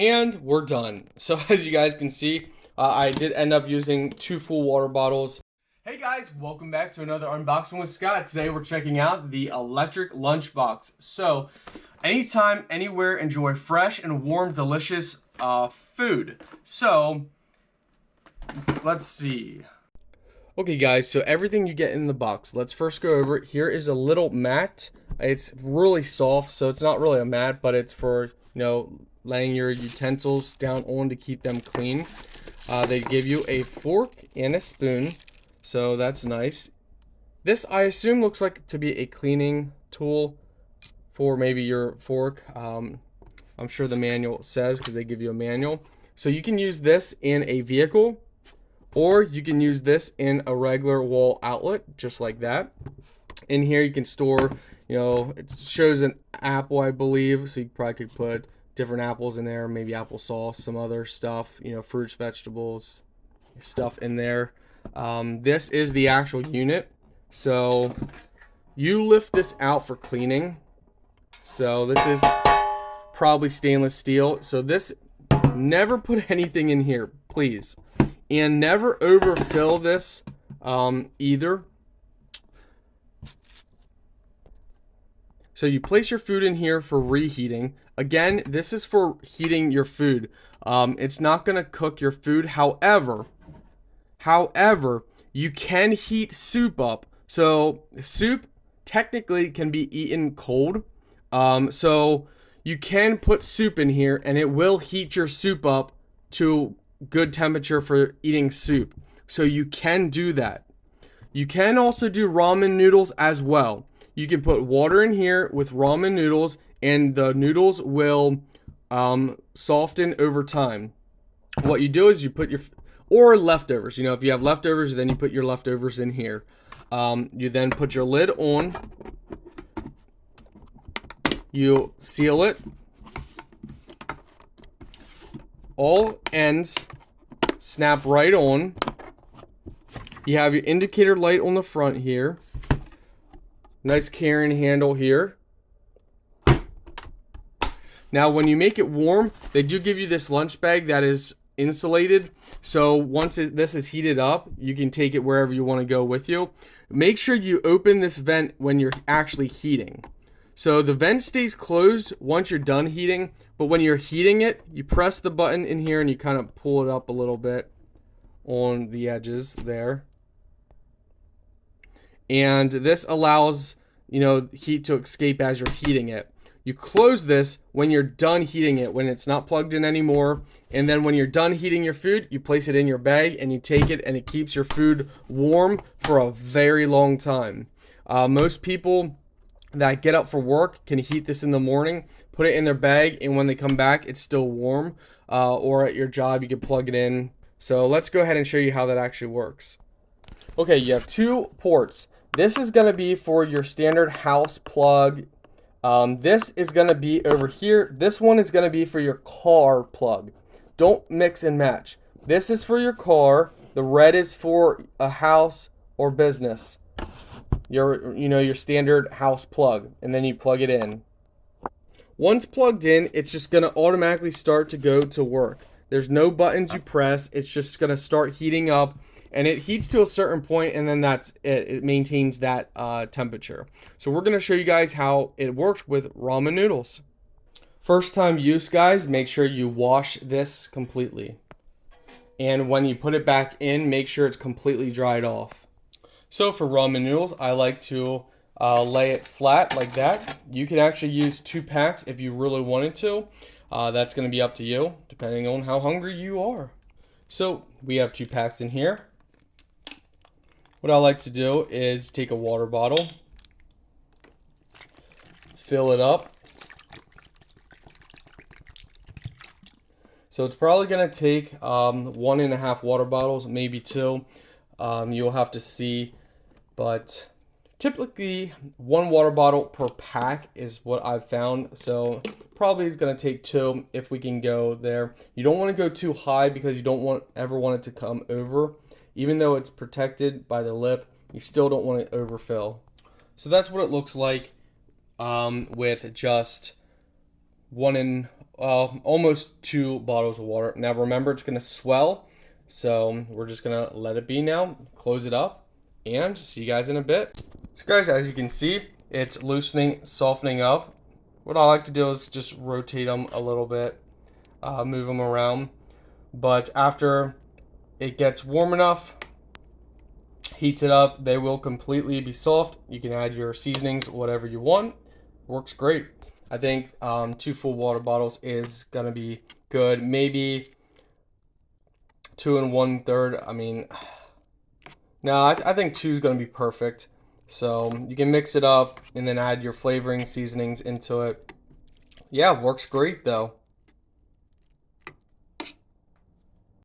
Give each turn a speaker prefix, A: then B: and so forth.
A: And we're done. So as you guys can see, I did end up using 2 full water bottles. Hey guys, welcome back to another Unboxing with Scott. Today we're checking out the electric lunchbox. So anytime, anywhere, enjoy fresh and warm, delicious food. So let's see. Okay guys, so everything you get in the box, let's first go over it. Here is a little mat. It's really soft, so it's not really a mat, but it's for, laying your utensils down on to keep them clean. They give you a fork and a spoon, so that's nice. This, I assume, looks like to be a cleaning tool for maybe your fork. I'm sure the manual says, because they give you a manual. So you can use this in a vehicle, or you can use this in a regular wall outlet, just like that. In here you can store, it shows an apple, I believe, so you probably could put different apples in there, maybe applesauce, some other stuff, fruits, vegetables, stuff in there. This is the actual unit. So you lift this out for cleaning. So this is probably stainless steel. So this, never put anything in here, please. And never overfill this either. So you place your food in here for reheating. Again, this is for heating your food. It's not going to cook your food. However, you can heat soup up. So soup technically can be eaten cold. So you can put soup in here and it will heat your soup up to good temperature for eating soup. So you can do that. You can also do ramen noodles as well. You can put water in here with ramen noodles and the noodles will soften over time. What you do is you put or leftovers. If you have leftovers, then you put your leftovers in here. You then put your lid on. You seal it. All ends snap right on. You have your indicator light on the front here. Nice carrying handle here. Now when you make it warm, they do give you this lunch bag that is insulated. So once this is heated up, you can take it wherever you want to go with you. Make sure you open this vent when you're actually heating. So the vent stays closed once you're done heating, but when you're heating it, you press the button in here and you kind of pull it up a little bit on the edges there. And this allows, heat to escape as you're heating it. You close this when you're done heating it, when it's not plugged in anymore. And then when you're done heating your food, you place it in your bag and you take it and it keeps your food warm for a very long time. Most people that get up for work can heat this in the morning, put it in their bag, and when they come back, it's still warm. Or at your job, you can plug it in. So let's go ahead and show you how that actually works. Okay, you have 2 ports. This is going to be for your standard house plug. This is going to be over here. This one is going to be for your car plug. Don't mix and match. This is for your car. The red is for a house or business. Your standard house plug, and then you plug it in. Once plugged in, it's just going to automatically start to go to work. There's no buttons you press. It's just going to start heating up. And it heats to a certain point, and then that's it. It maintains that temperature. So we're going to show you guys how it works with ramen noodles. First time use, guys, make sure you wash this completely. And when you put it back in, make sure it's completely dried off. So for ramen noodles, I like to lay it flat like that. You can actually use 2 packs if you really wanted to. That's going to be up to you, depending on how hungry you are. So we have 2 packs in here. What I like to do is take a water bottle, fill it up. So it's probably going to take 1.5 water bottles, maybe 2. You'll have to see, but typically 1 water bottle per pack is what I've found. So probably it's going to take 2 if we can go there. You don't want to go too high because you don't ever want it to come over. Even though it's protected by the lip, you still don't want it to overfill. So that's what it looks like with just 1 almost 2 bottles of water. Now remember, it's gonna swell, so we're just gonna let it be now. Close it up, and see you guys in a bit. So guys, as you can see, it's loosening, softening up. What I like to do is just rotate them a little bit, move them around. But after it gets warm enough, heats it up, they will completely be soft. You can add your seasonings, whatever you want. Works great. I think 2 full water bottles is gonna be good. Maybe 2 1/3. I mean, no, I think 2 is gonna be perfect. So you can mix it up and then add your flavoring seasonings into it. Yeah, works great though.